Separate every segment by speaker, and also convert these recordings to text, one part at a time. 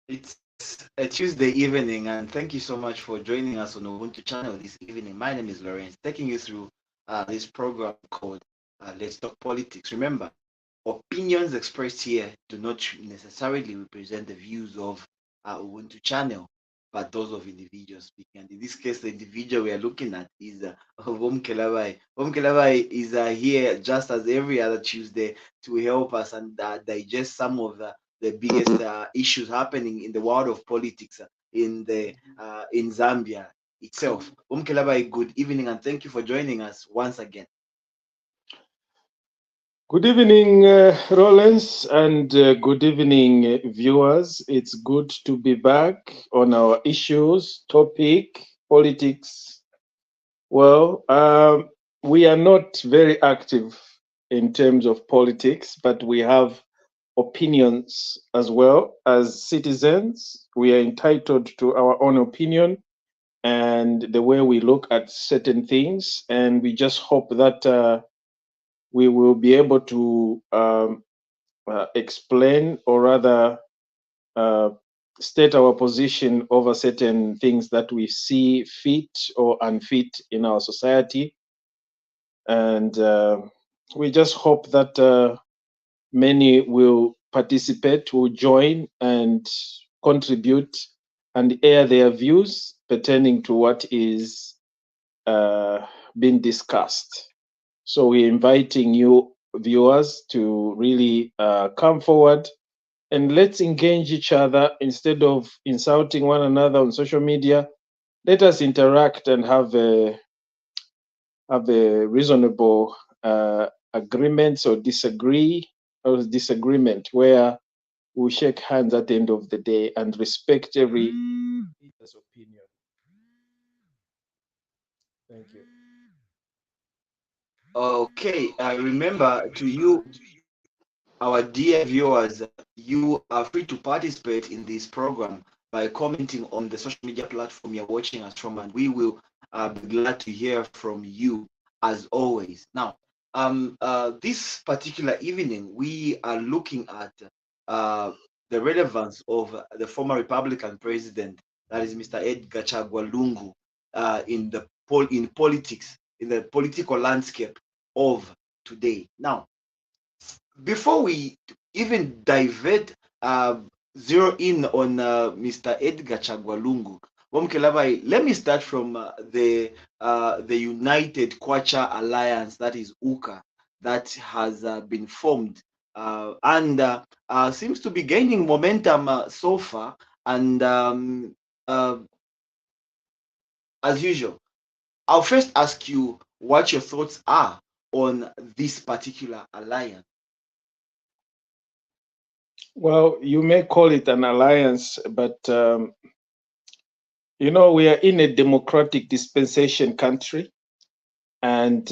Speaker 1: It's a Tuesday evening, and thank you so much for joining us on Ubuntu channel this evening. My name is Lawrence, taking you through this program called Let's Talk Politics. Remember, opinions expressed here do not necessarily represent the views of Ubuntu channel, but those of individuals speaking. And in this case, the individual we are looking at is Mukelabai. Mukelabai is here just as every other Tuesday to help us and digest some of the biggest issues happening in the world of politics in Zambia itself. Mukelabai, good evening and thank you for joining us once again.
Speaker 2: Good evening, Rollins, and good evening, viewers. It's good to be back on our issues, topic, politics. Well, we are not very active in terms of politics, but we have opinions as well. As citizens, we are entitled to our own opinion and the way we look at certain things, and we just hope that we will be able to explain or rather uh, state our position over certain things that we see fit or unfit in our society. And we just hope that many will participate, will join and contribute and air their views pertaining to what is uh, being discussed. So we're inviting you viewers to really come forward and let's engage each other instead of insulting one another on social media. Let us interact and have a reasonable agreements or disagreement where we shake hands at the end of the day and respect every leader's opinion. Thank you.
Speaker 1: Okay, I remember to you, our dear viewers, you are free to participate in this program by commenting on the social media platform you're watching us from, and we will be glad to hear from you as always. Now, this particular evening, we are looking at uh, the relevance of the former Republican president, that is Mr. Edgar Chagwa Lungu, in politics, in the political landscape of today. Now, before we even divert, uh, zero in on Mr. Edgar Chagwalungu, Mukelabai, let me start from the United Kwacha Alliance, that is UKA, that has been formed and seems to be gaining momentum so far. And uh, as usual, I'll first ask you what your thoughts are on this particular alliance.
Speaker 2: Well, you may call it an alliance, but we are in a democratic dispensation country, and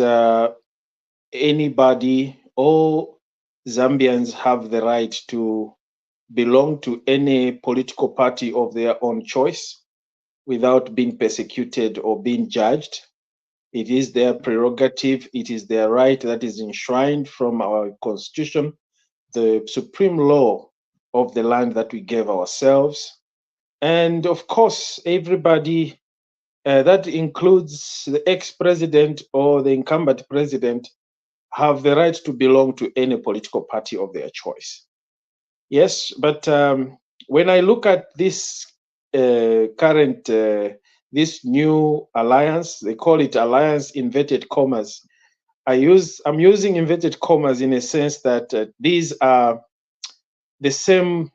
Speaker 2: anybody, all Zambians have the right to belong to any political party of their own choice without being persecuted or being judged. It is their prerogative, it is their right that is enshrined from our constitution, the supreme law of the land that we gave ourselves. And of course, everybody, that includes the ex president or the incumbent president, have the right to belong to any political party of their choice. Yes, but when I look at this current, this new alliance, they call it alliance inverted commas. I'm using inverted commas in a sense that these are the same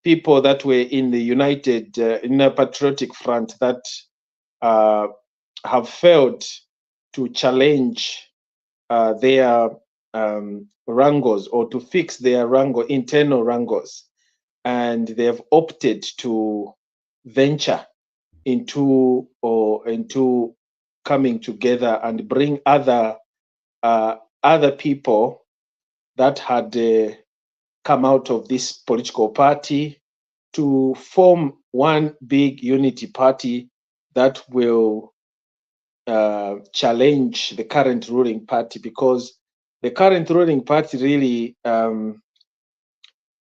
Speaker 2: people that were in the United, in a patriotic front that uh, have failed to challenge their wrangles or to fix their internal wrangles, and they have opted to venture into coming together and bring other people that had come out of this political party to form one big unity party that will challenge the current ruling party, because the current ruling party really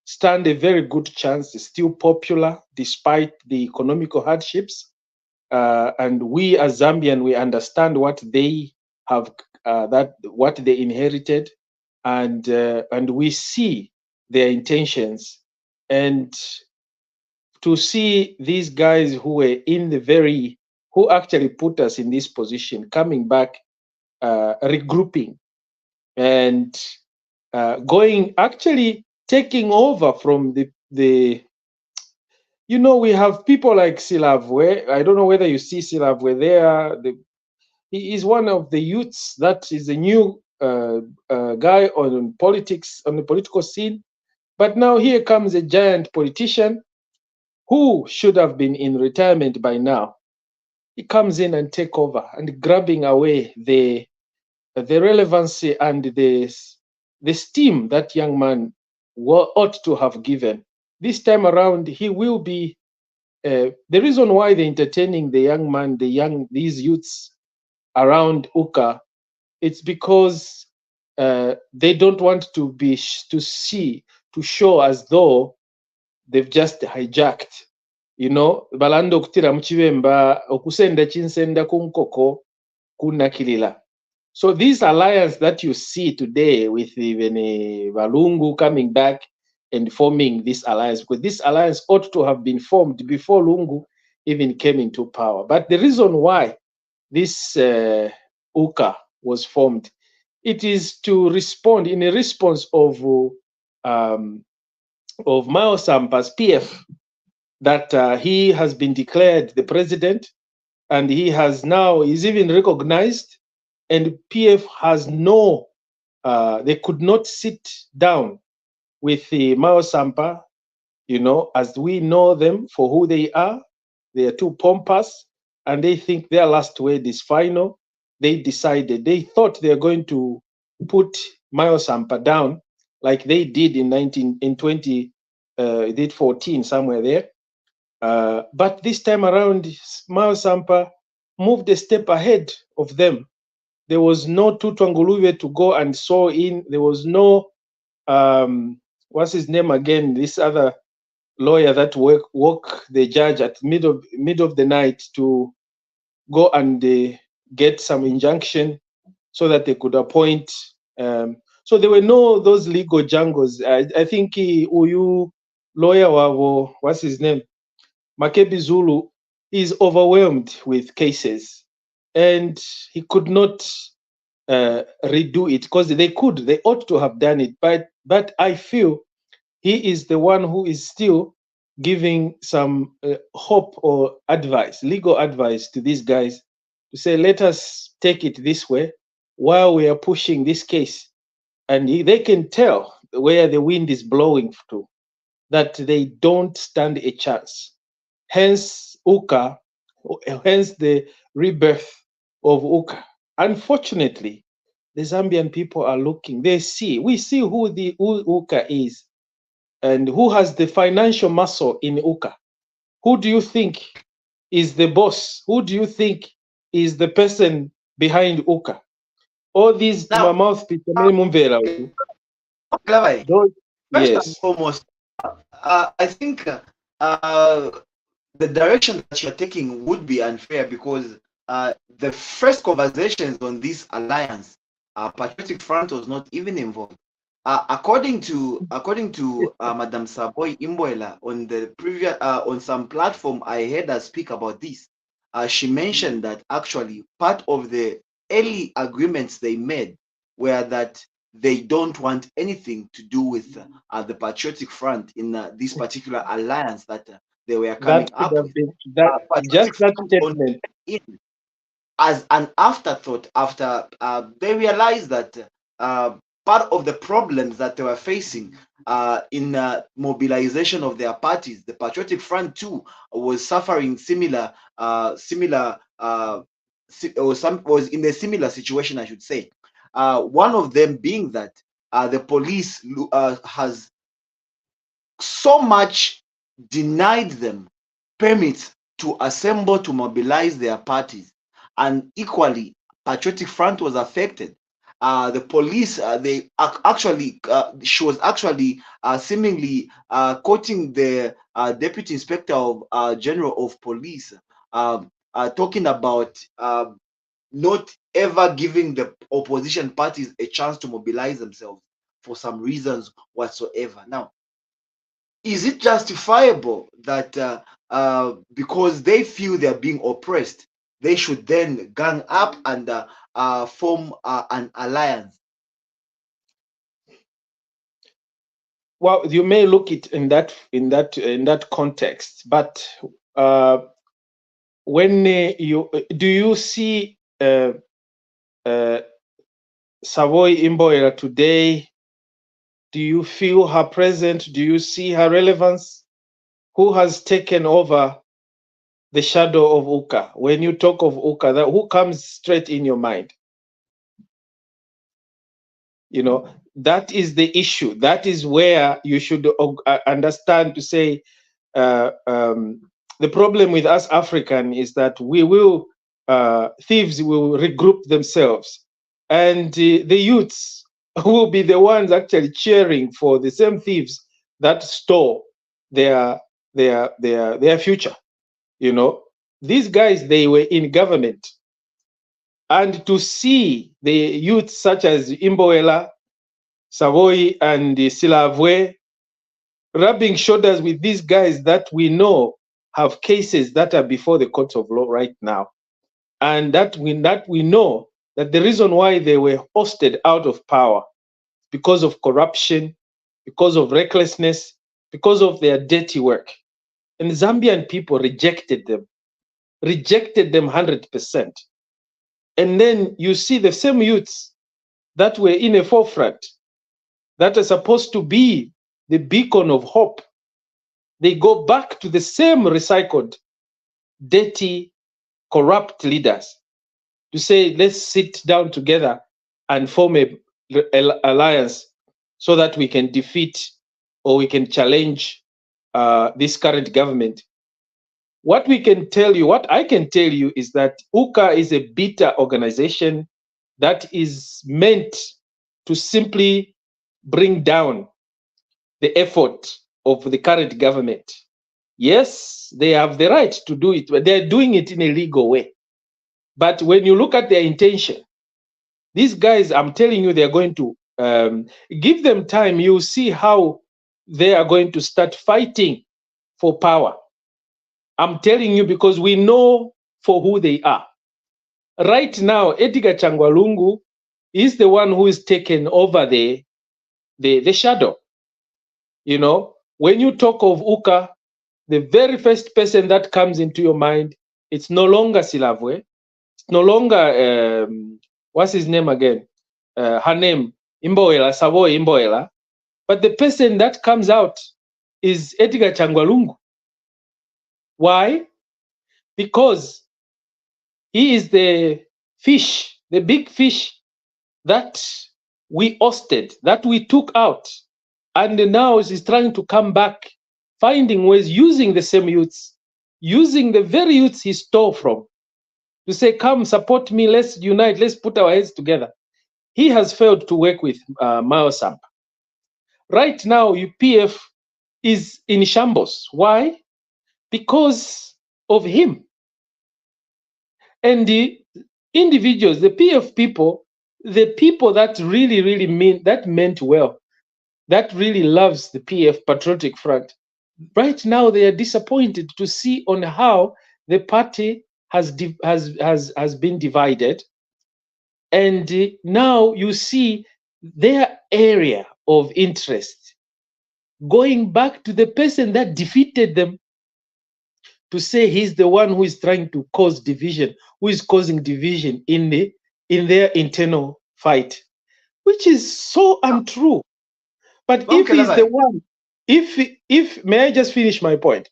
Speaker 2: stand a very good chance, is still popular despite the economical hardships. And we as Zambian, we understand what they have, what they inherited, and we see their intentions. And to see these guys who were in the very, who actually put us in this position, coming back, regrouping, and going, actually taking over from the we have people like Silavwe. I don't know whether you see Silavwe there. He is one of the youths that is a new guy on politics, on the political scene. But now here comes a giant politician who should have been in retirement by now. He comes in and take over and grabbing away the relevancy and the steam that young man ought to have given. This time around, he will be the reason why they're entertaining the young man, these youths around Uka. It's because they don't want to show as though they've just hijacked. Balando kutira mchibemba okusenda chinsenda kunkoko kunakilila. So this alliance that you see today with even Valungu coming back and forming this alliance, because this alliance ought to have been formed before Lungu even came into power. But the reason why this UKA was formed, it is to respond in a response of Mao Sampa's PF, that he has been declared the president, and he's even recognized, and PF has they could not sit down with the Mao Sampa, as we know them for who they are. They are too pompous, and they think their last word is final. They thought they're going to put Mao Sampa down like they did in 2014, somewhere there. But this time around, Mao Sampa moved a step ahead of them. There was no Tutwanguluwe to go and saw in. There was no, what's his name again? This other lawyer that woke the judge at mid of the night to go and get some injunction so that they could appoint. So there were no those legal jungles. I think Uyu lawyer wavo, what's his name? Makebi Zulu is overwhelmed with cases, and he could not redo it because they ought to have done it. But I feel he is the one who is still giving some hope or advice, legal advice to these guys to say, let us take it this way while we are pushing this case. And they can tell where the wind is blowing to, that they don't stand a chance. Hence UKA, hence the rebirth of UKA. Unfortunately, the Zambian people are looking, we see who UKA is and who has the financial muscle in UKA. Who do you think is the boss? Who do you think is the person behind UKA? All these mouthpieces.
Speaker 1: First
Speaker 2: Yes.
Speaker 1: and foremost, I think the direction that you're taking would be unfair because the first conversations on this alliance, Patriotic Front was not even involved. According to Madam Saboy Imboela on the previous on some platform, I heard her speak about this. She mentioned that actually part of the early agreements they made were that they don't want anything to do with the Patriotic Front in this particular alliance that they were coming up with.
Speaker 2: Just that statement
Speaker 1: in as an afterthought after they realized that part of the problems that they were facing in mobilization of their parties, the Patriotic Front too was suffering was in a similar situation, I should say. One of them being that the police has so much denied them permits to assemble, to mobilize their parties, and equally Patriotic Front was affected. the police, she was actually seemingly quoting the deputy inspector of general of police, talking about not ever giving the opposition parties a chance to mobilize themselves for some reasons whatsoever. Now, is it justifiable that because they feel they're being oppressed, they should then gang up and form an alliance?
Speaker 2: Well, you may look it in that context, but when you do you see Savoy Imboera today? Do you feel her presence? Do you see her relevance? Who has taken over the shadow of Uka? When you talk of Uka, who comes straight in your mind? You know, that is the issue. That is where you should understand to say the problem with us African is that we will thieves will regroup themselves, and the youths will be the ones actually cheering for the same thieves that stole their future. You know, these guys, they were in government, and to see the youth such as Imboela, Savoy, and Silavwe rubbing shoulders with these guys that we know have cases that are before the courts of law right now, and that we know that the reason why they were ousted out of power because of corruption, because of recklessness, because of their dirty work, and Zambian people rejected them 100%. And then you see the same youths that were in a forefront, that are supposed to be the beacon of hope, they go back to the same recycled, dirty, corrupt leaders to say, let's sit down together and form a alliance so that we can defeat or we can challenge this current government. What I can tell you is that UKA is a bitter organization that is meant to simply bring down the effort of the current government. Yes, they have the right to do it, but they're doing it in a legal way. But when you look at their intention, these guys, I'm telling you, they're going to give them time. You'll see how they are going to start fighting for power. I'm telling you because we know for who they are. Right now, Edgar Changwalungu is the one who is taken over the shadow. You know, when you talk of UKA, the very first person that comes into your mind, it's no longer Silavwe. It's no longer, what's his name again? Her name, Imboela, Savoy Imboela. But the person that comes out is Edgar Changwalungu. Why? Because he is the fish, the big fish that we ousted, that we took out. And now he's trying to come back, finding ways, using the same youths, using the very youths he stole from, to say, come support me, let's unite, let's put our heads together. He has failed to work with Mao Sampa. Right now, UPF is in shambles. Why? Because of him. And the individuals, the PF people, the people that really meant well, that really loves the PF Patriotic Front, right now they are disappointed to see on how the party has been divided. And now you see their area of interest going back to the person that defeated them, to say he's the one who is trying to cause division, who is causing division in their internal fight, which is so untrue. But if he's the one, if may I just finish my point?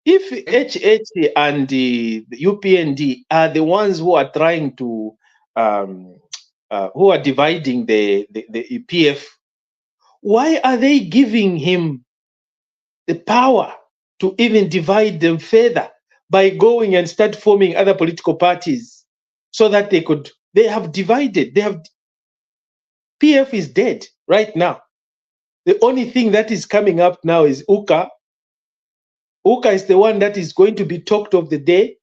Speaker 2: If HH and the UPND are the ones who are trying to who are dividing the EPF, why are they giving him the power to even divide them further by going and start forming other political parties so that they have divided? PF is dead right now. The only thing that is coming up now is UKA. UKA is the one that is going to be talked of the day.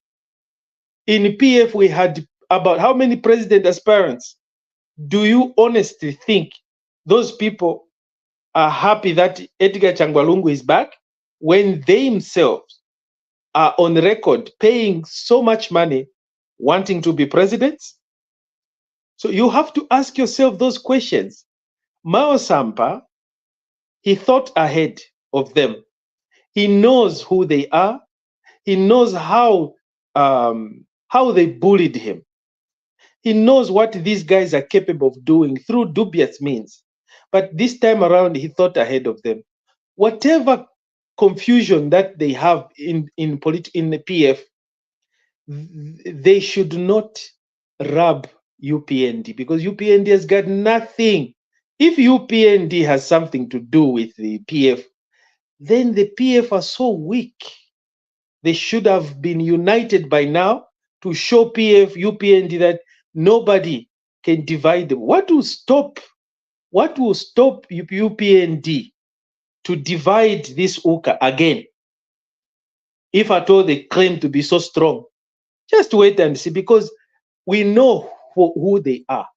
Speaker 2: In PF, we had about how many president aspirants? Do you honestly think those people are happy that Edgar Changwalungu is back when they themselves are on record paying so much money wanting to be presidents? So you have to ask yourself those questions. Mao Sampa, he thought ahead of them. He knows who they are. He knows how they bullied him. He knows what these guys are capable of doing through dubious means. But this time around, he thought ahead of them. Whatever confusion that they have in the PF, they should not rub UPND, because UPND has got nothing. If UPND has something to do with the PF, then the PF are so weak. They should have been united by now to show UPND that nobody can divide them. What will stop UPND to divide this UKA again? If at all they claim to be so strong, just wait and see, because we know who they are.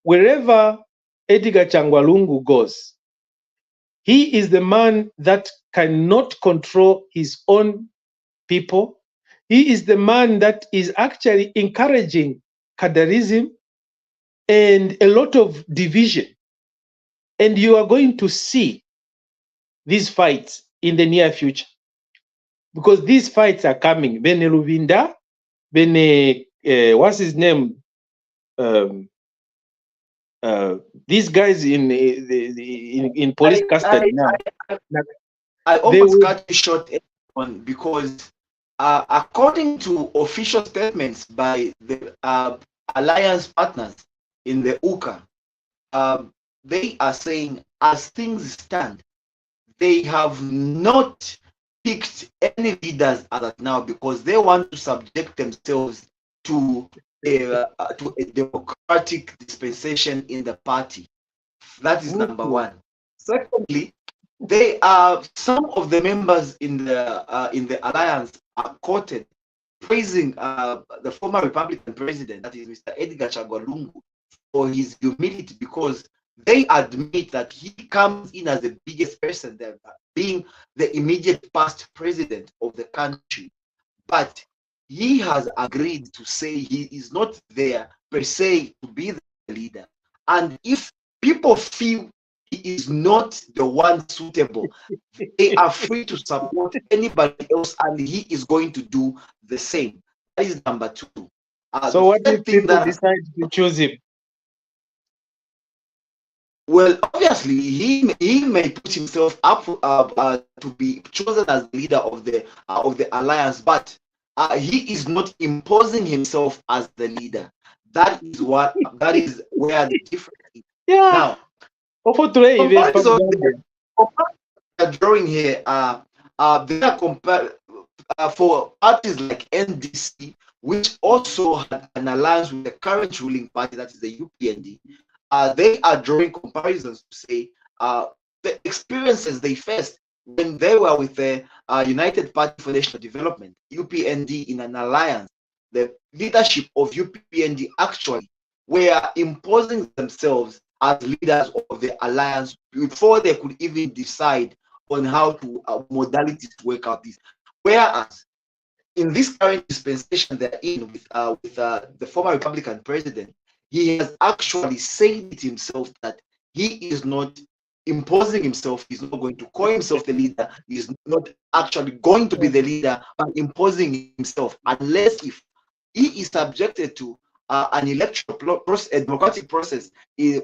Speaker 2: Wherever Edgar Changwalungu goes, he is the man that cannot control his own people. He is the man that is actually encouraging cadreism and a lot of division. And you are going to see these fights in the near future, because these fights are coming. Bene Luvinda, Bene, what's his name? These guys in police custody now.
Speaker 1: I almost cut you short on, because according to official statements by the alliance partners in the UKA, they are saying, as things stand, they have not picked any leaders as of now, because they want to subject themselves to a democratic dispensation in the party. That is number one. Secondly, they are, some of the members in the alliance are quoted praising the former Republican president, that is Mr. Edgar Chagwalungu, for his humility, because they admit that he comes in as the biggest person there, being the immediate past president of the country. But he has agreed to say he is not there per se to be the leader. And if people feel he is not the one suitable, they are free to support anybody else, and he is going to do the same. That is number two.
Speaker 2: So what if people decide to choose him?
Speaker 1: Well, obviously, he may put himself up to be chosen as leader of the alliance, but he is not imposing himself as the leader. That is where the difference is.
Speaker 2: Yeah.
Speaker 1: Now, drawing here, they are compared for parties like NDC, which also had an alliance with the current ruling party, that is the UPND. They are drawing comparisons to say the experiences they faced when they were with the United Party for National Development, UPND, in an alliance. The leadership of UPND actually were imposing themselves as leaders of the alliance before they could even decide on how to modalities to work out this. Whereas in this current dispensation they're in with the former Republican president, he has actually said it himself that he is not imposing himself. He's not going to call himself the leader. He's not actually going to be the leader, but imposing himself, unless if he is subjected to an electoral process, a democratic process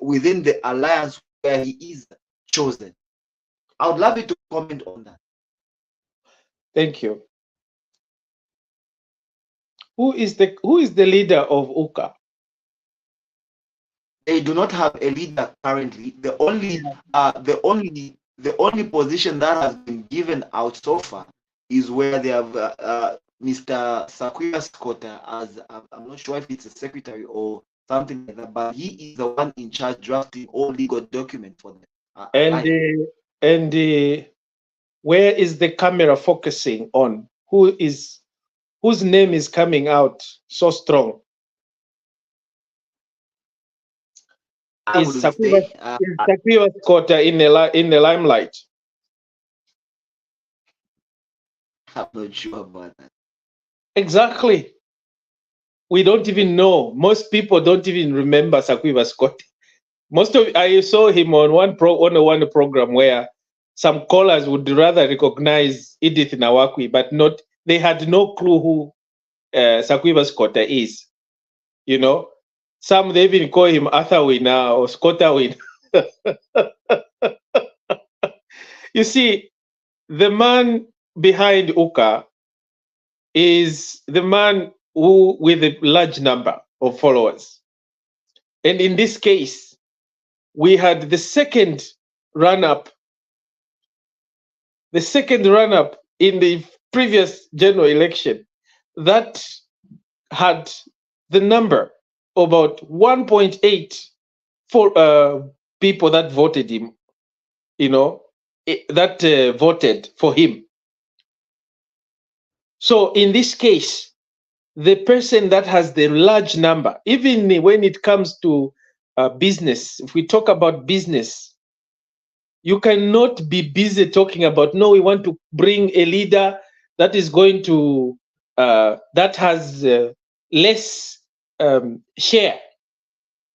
Speaker 1: within the alliance where he is chosen. I would love you to comment on that.
Speaker 2: Thank you. Who is the leader of UKA?
Speaker 1: They do not have a leader currently. The only position that has been given out so far is where they have Mr. Sakuya Skota as I'm not sure if it's a secretary or something like that. But he is the one in charge drafting all legal documents for the
Speaker 2: And
Speaker 1: alliance.
Speaker 2: where is the camera focusing on? Whose name is coming out so strong?
Speaker 1: I
Speaker 2: Is
Speaker 1: would say,
Speaker 2: Sakiwa Kota in the limelight?
Speaker 1: I'm not sure about that.
Speaker 2: Exactly. We don't even know. Most people don't even remember Sakiwa Scott. I saw him on one program where some callers would rather recognize Edith Nawakwi, but not. They had no clue who Sakiwa Scotta is. You know, some they even call him Arthurwin or Scottawin. You see, the man behind Uka is the man who with a large number of followers. And in this case, we had the second run-up in the previous general election that had the number about 1.8 for people that voted him, that voted for him. So in this case, the person that has the large number, even when it comes to business, if we talk about business, you cannot be busy talking about, no, we want to bring a leader that is going to, that has less share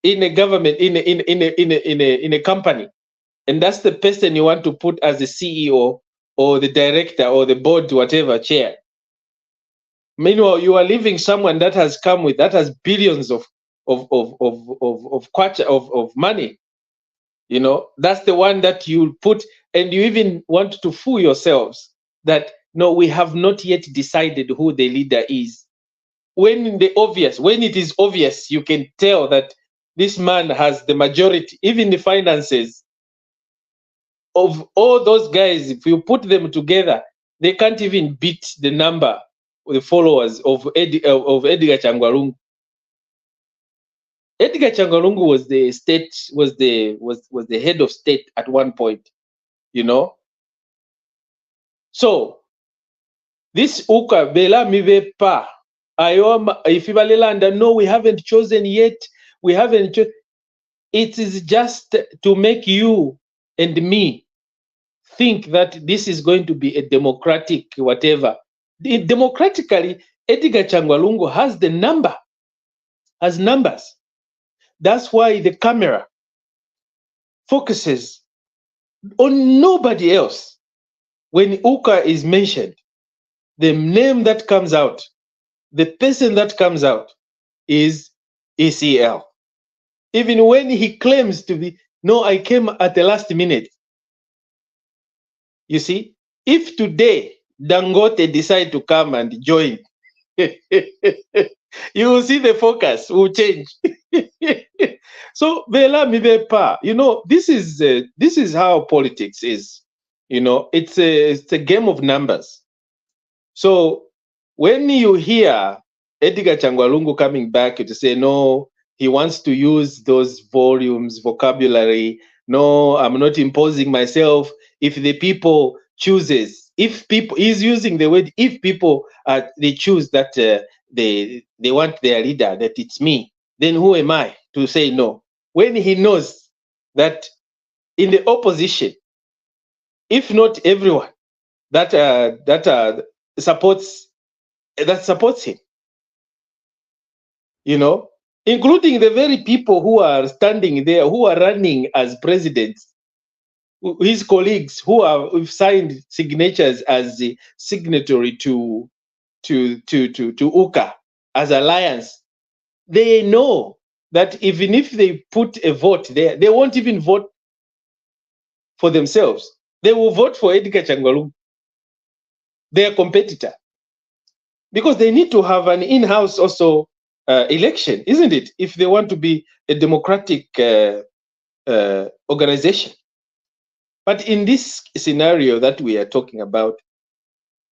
Speaker 2: in a government, in a company. And that's the person you want to put as the CEO or the director or the board, whatever chair. Meanwhile, you are leaving someone that has billions of money. That's the one that you put, and you even want to fool yourselves that no, we have not yet decided who the leader is. When it is obvious, you can tell that this man has the majority, even the finances of all those guys. If you put them together, they can't even beat the number of the followers of Edgar Changwalungu. Edgar Changwalungu was the head of state at one point, So this Uka Bela Mive Pa Ayoma Ifibalelanda, no, we haven't chosen yet. We haven't it is just to make you and me think that this is going to be a democratic whatever. Democratically, Edgar Changwalungu has numbers. That's why the camera focuses on nobody else. When Uka is mentioned, the name that comes out, the person that comes out is ECL. Even when he claims to be, no, I came at the last minute. You see, if today Dangote decide to come and join, you will see the focus will change. So Bela Mivepa, this is how politics is. It's a game of numbers. So when you hear Edgar Changwalungu coming back to say, no, he wants to use those vocabulary. No, I'm not imposing myself. If the people chooses, he's using the word, if people they choose that they want their leader, that it's me, then who am I to say no? When he knows that in the opposition, if not everyone that supports him, including the very people who are standing there, who are running as presidents, his colleagues who've signed signatures as the signatory to UKA as alliance. They know that even if they put a vote there, they won't even vote for themselves. They will vote for Edgar Changwalungu, their competitor, because they need to have an in-house also election, isn't it? If they want to be a democratic organization. But in this scenario that we are talking about,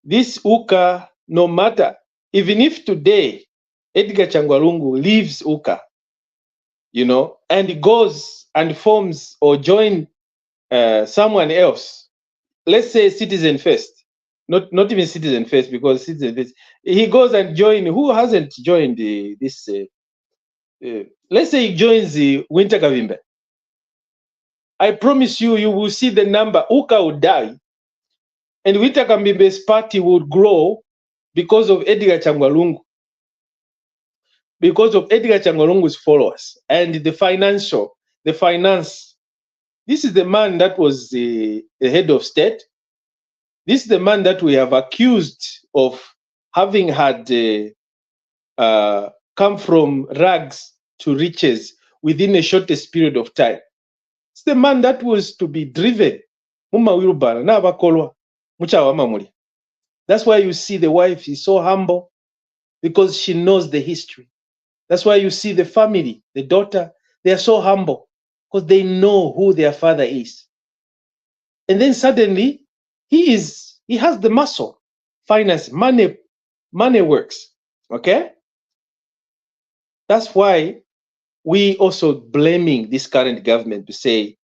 Speaker 2: this UKA, no matter, even if today Edgar Changwalungu leaves UKA, you know, and he goes and forms or join someone else, let's say Citizen First, not even Citizen First, because Citizen First, he goes and join, who hasn't joined this, let's say he joins the Winter Kavimba. I promise you, you will see the number, Uka will die, and Winter Kavimba's party would grow because of Edgar Changwalungu, because of Edgar Changwalungu's followers, and the finance. This is the man that was the head of state. This is the man that we have accused of having had come from rags to riches within a shortest period of time. It's the man that was to be driven. That's why you see the wife is so humble, because she knows the history. That's why you see the family, the daughter, they are so humble because they know who their father is. And then suddenly he has the muscle, finance, money works. Okay? That's why we also blaming this current government to say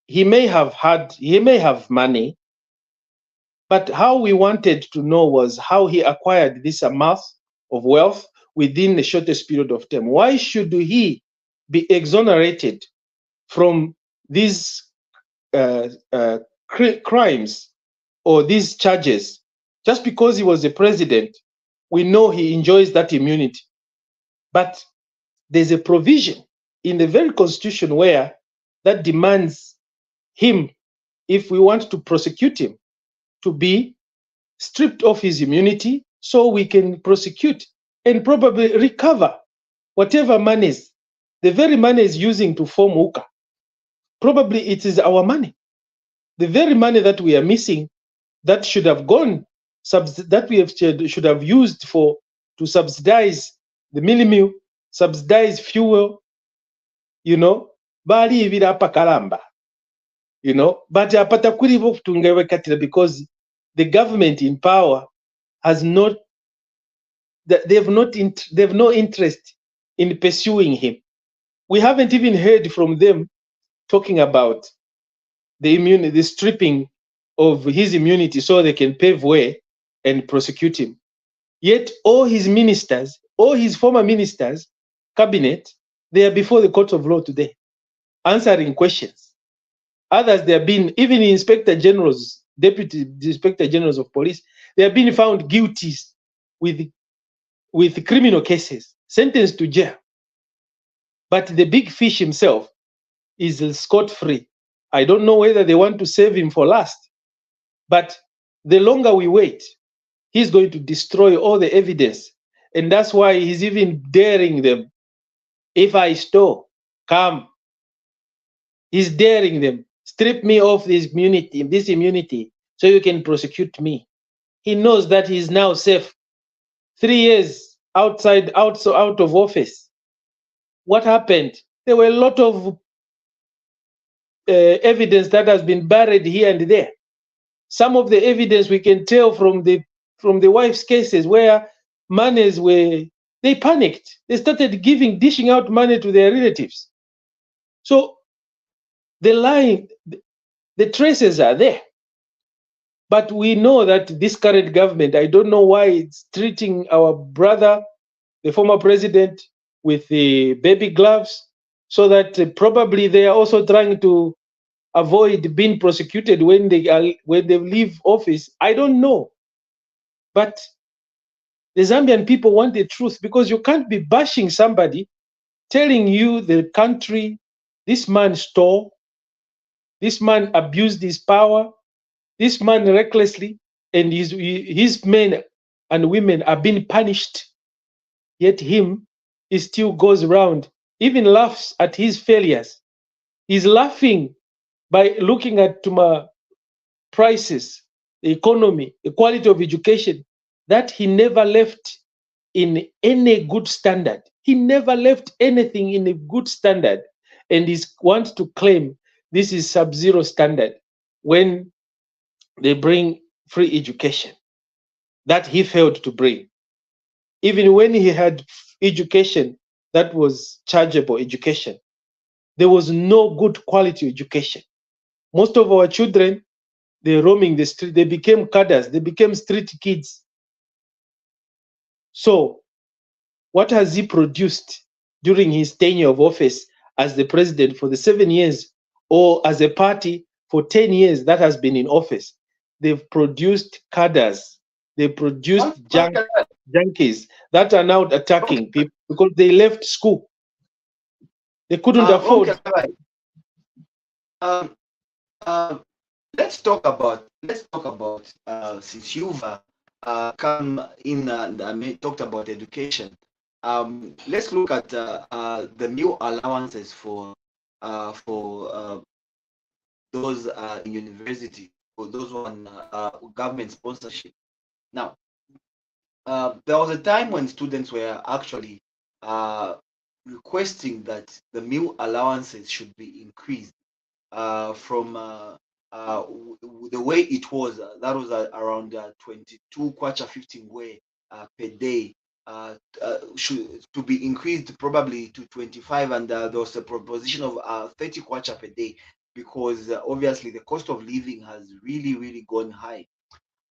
Speaker 2: he may have money, but how we wanted to know was how he acquired this amount of wealth within the shortest period of time. Why should he be exonerated from these crimes or these charges just because he was a president? We know he enjoys that immunity, but there's a provision in the very constitution where that demands him, if we want to prosecute him, to be stripped of his immunity so we can prosecute and probably recover whatever monies, the very money is using to form UKA. Probably it is our money, the very money that we are missing, that should have gone, that we should have used to subsidize the meal, subsidize fuel, you know, bali ibira apa kalamba, you know, but apata kurivo kutungewe katira, because the government in power has not, they've no interest in pursuing him. We haven't even heard from them talking about the stripping of his immunity so they can pave way and prosecute him. Yet all his ministers, all his former ministers, cabinet, they are before the court of law today, answering questions. Others, they have been, even inspector generals, deputy inspector generals of police, they have been found guilty with criminal cases, sentenced to jail. But the big fish himself is scot-free. I don't know whether they want to save him for last, but the longer we wait, he's going to destroy all the evidence. And that's why he's even daring them. If I stole, come. He's daring them. Strip me of this immunity, so you can prosecute me. He knows that he's now safe. 3 years out of office. What happened? There were a lot of evidence that has been buried here and there. Some of the evidence we can tell from the wife's cases, where monies they panicked. They started dishing out money to their relatives. So the traces are there. But we know that this current government, I don't know why it's treating our brother, the former president, with the baby gloves, so that probably they are also trying to avoid being prosecuted when they leave office. I don't know. But the Zambian people want the truth, because you can't be bashing somebody, telling you the country, this man stole, this man abused his power, this man recklessly, and his men and women are being punished. Yet he still goes around, even laughs at his failures. He's laughing by looking at prices, the economy, the quality of education, that he never left in any good standard. He never left anything in a good standard, and he wants to claim this is sub-zero standard when they bring free education that he failed to bring. Even when he had education that was chargeable education. There was no good quality education. Most of our children, they're roaming the street. They became cadres. They became street kids. So what has he produced during his tenure of office as the president for the 7 years, or as a party for 10 years that has been in office? They've produced cadres. They produced junkies that are now attacking people because they left school. They couldn't afford.
Speaker 1: Let's talk about since you've come in and talked about education. Let's look at the new allowances for those in university, for those on government sponsorship. Now, there was a time when students were actually requesting that the meal allowances should be increased from the way it was. That was around 22 kwacha 15 way per day. Should to be increased probably to 25, and there was a proposition of 30 kwacha per day, because obviously the cost of living has really gone high,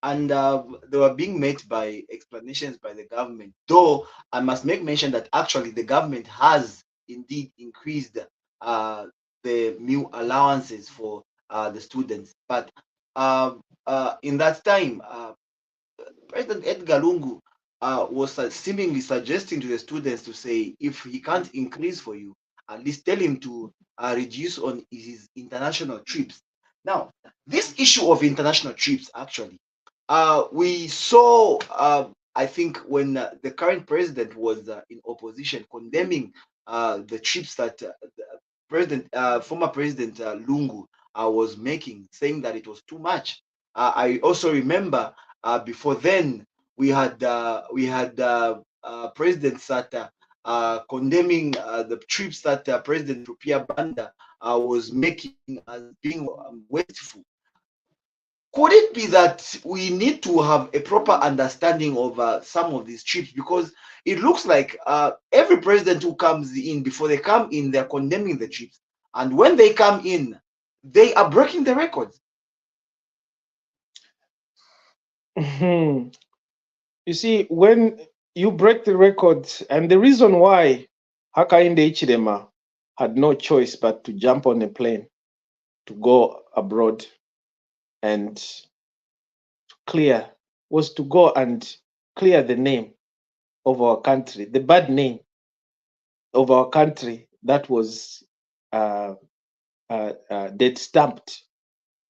Speaker 1: and they were being met by explanations by the government. Though I must make mention that actually the government has indeed increased the meal allowances for the students, but in that time, President Edgar Lungu was seemingly suggesting to the students to say, if he can't increase for you, at least tell him to reduce on his international trips. Now, this issue of international trips, actually, we saw, I think, when the current president was in opposition, condemning the trips that former President Lungu was making, saying that it was too much. I also remember before then we had presidents that condemning the trips that President Rupia Banda was making as being wasteful. Could it be that we need to have a proper understanding of some of these trips? Because it looks like every president who comes in, before they come in, they're condemning the trips. And when they come in, they are breaking the records.
Speaker 2: You see, when you break the records, and the reason why Hakainde Ichirema had no choice but to jump on a plane to go abroad and was to go and clear the name of our country, the bad name of our country that was dead stamped.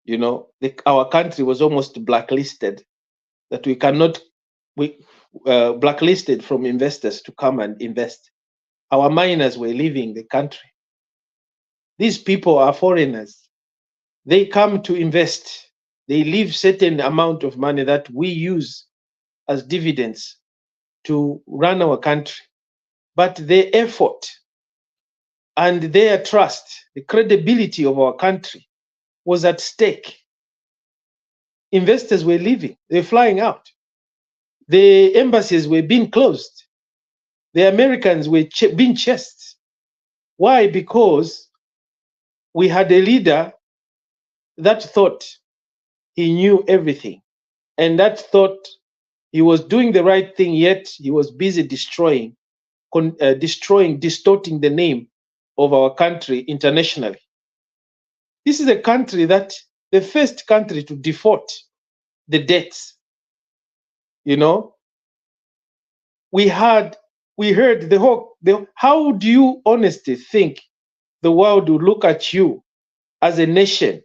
Speaker 2: You know, our country was almost blacklisted, that we cannot, blacklisted from investors to come and invest. Our miners were leaving the country. These people are foreigners. They come to invest. They leave certain amount of money that we use as dividends to run our country. But their effort and their trust, the credibility of our country was at stake. Investors were leaving, they were flying out. The embassies were being closed. The Americans were being chased. Why? Because we had a leader that thought he knew everything, and that thought he was doing the right thing, yet he was busy destroying, distorting the name of our country internationally. This is a country that the first country to default the debts. You know, we heard how do you honestly think the world will look at you as a nation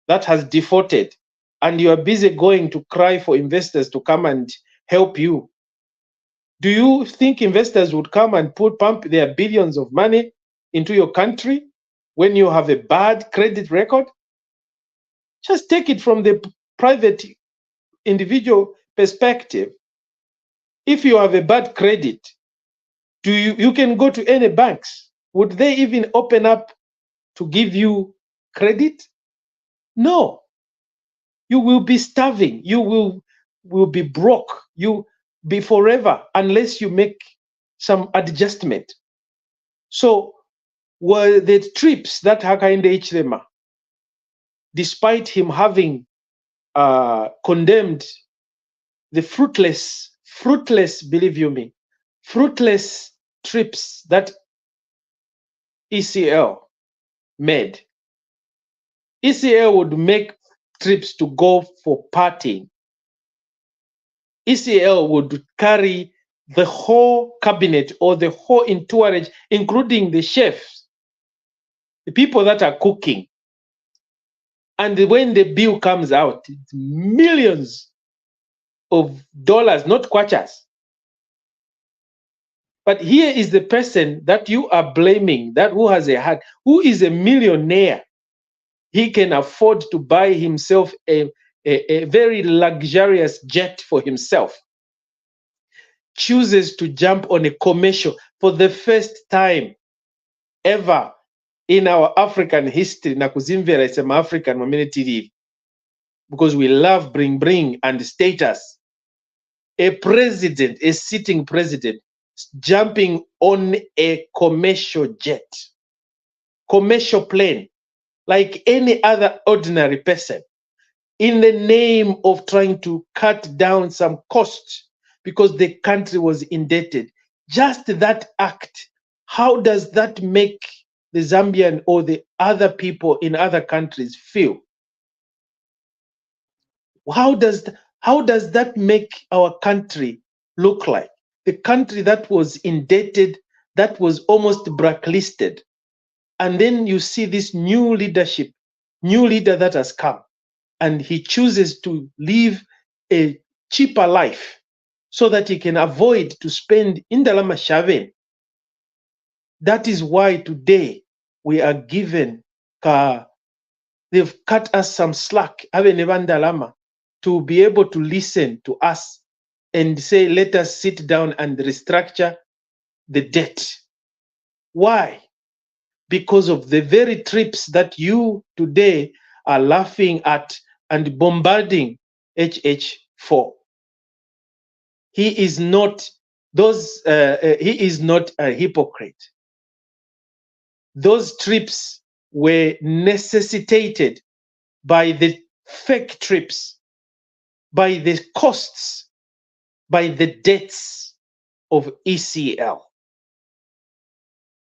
Speaker 2: that has defaulted, and you are busy going to cry for investors to come and help you? Do you think investors would come and pump their billions of money into your country when you have a bad credit record? Just take it from the private individual perspective. If you have a bad credit, you can go to any banks. Would they even open up to give you credit? No. You will be starving. You will be broke. You be forever unless you make some adjustment. So were the trips that Hakainde Hichilema, despite him having condemned the fruitless, believe you me, fruitless trips that ECL made. ECL would make trips to go for partying. ECL would carry the whole cabinet or the whole entourage, including the chefs, the people that are cooking. And when the bill comes out, it's millions of dollars, not kwachas. But here is the person that you are blaming, that who has a heart, who is a millionaire. He can afford to buy himself a very luxurious jet for himself. Chooses to jump on a commercial for the first time ever in our African history. Nakuzimvera is an African community because we love bring and status. A president, a sitting president, jumping on a commercial jet, commercial plane, like any other ordinary person, in the name of trying to cut down some costs because the country was indebted. Just that act, how does that make the Zambian or the other people in other countries feel? How does that make our country look like? The country that was indebted, that was almost blacklisted. And then you see this new leadership, new leader that has come, and he chooses to live a cheaper life so that he can avoid to spend in Dalama Shaven. That is why today we are given, they've cut us some slack, to be able to listen to us and say, let us sit down and restructure the debt. Why? Because of the very trips that you today are laughing at and bombarding HH for. He is not he is not a hypocrite. Those trips were necessitated by the fake trips, by the costs, by the debts of ECL.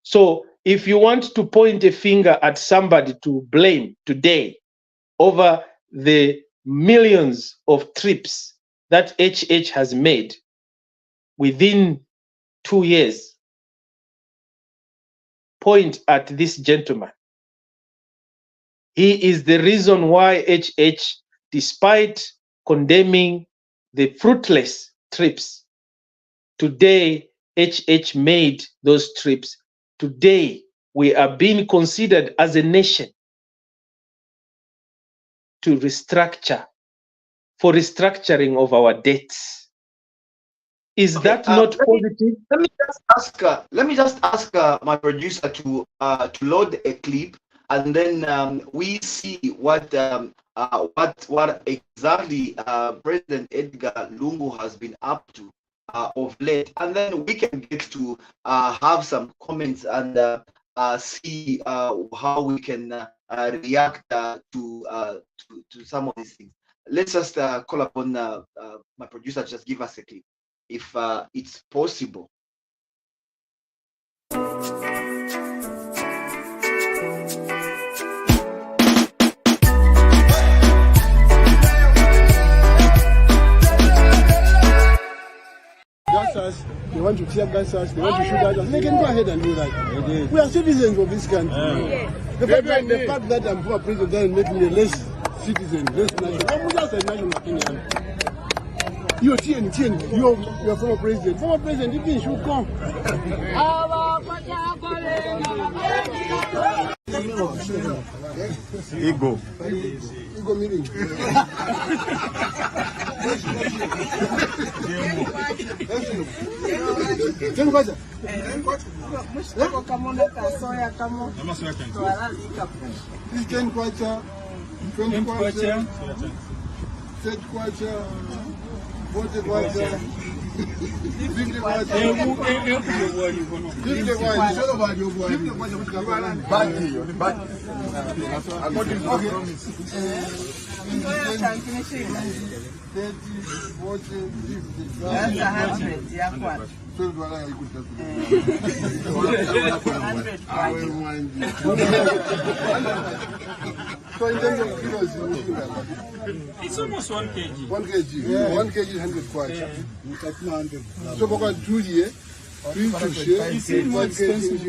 Speaker 2: So if you want to point a finger at somebody to blame today over the millions of trips that HH has made within 2 years, point at this gentleman. He is the reason why HH, despite condemning the fruitless trips, today HH made those trips. Today we are being considered as a nation to restructure, for restructuring of our debts. Is that not positive?
Speaker 1: Let me just ask my producer to load a clip, and then we see what exactly President Edgar Lungu has been up to of late, and then we can get to have some comments and see how we can react to some of these things. Let's just call upon my producer to just give us a clip, if it's possible.
Speaker 3: Us, they want to tear gas us, they want to shoot us. They can go ahead and do that. We are citizens of this country. The fact that I'm former president doesn't make me a less citizen, less national. I'm just a national opinion. You're former president. Former president, you think should come. Ego meeting. So in terms of kilos,
Speaker 4: it's almost 1 kg.
Speaker 3: 1 kg. Yeah. 1 kg is 100 kwacha. Yeah. So because 2 here, 3 to share.
Speaker 4: It's more expensive.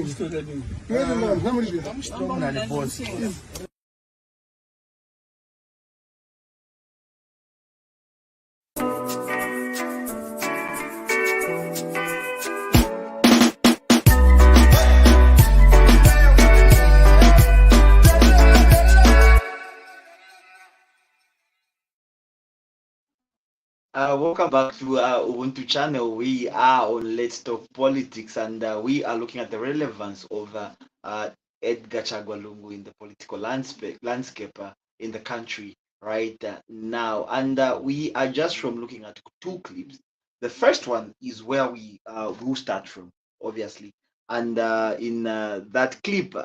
Speaker 1: Welcome back to Ubuntu channel. We are on Let's Talk Politics, and we are looking at the relevance of Edgar Chagwa Lungu in the political landscape in the country right now. And we are just from looking at 2 clips. The first one is where we will start from, obviously. And in that clip,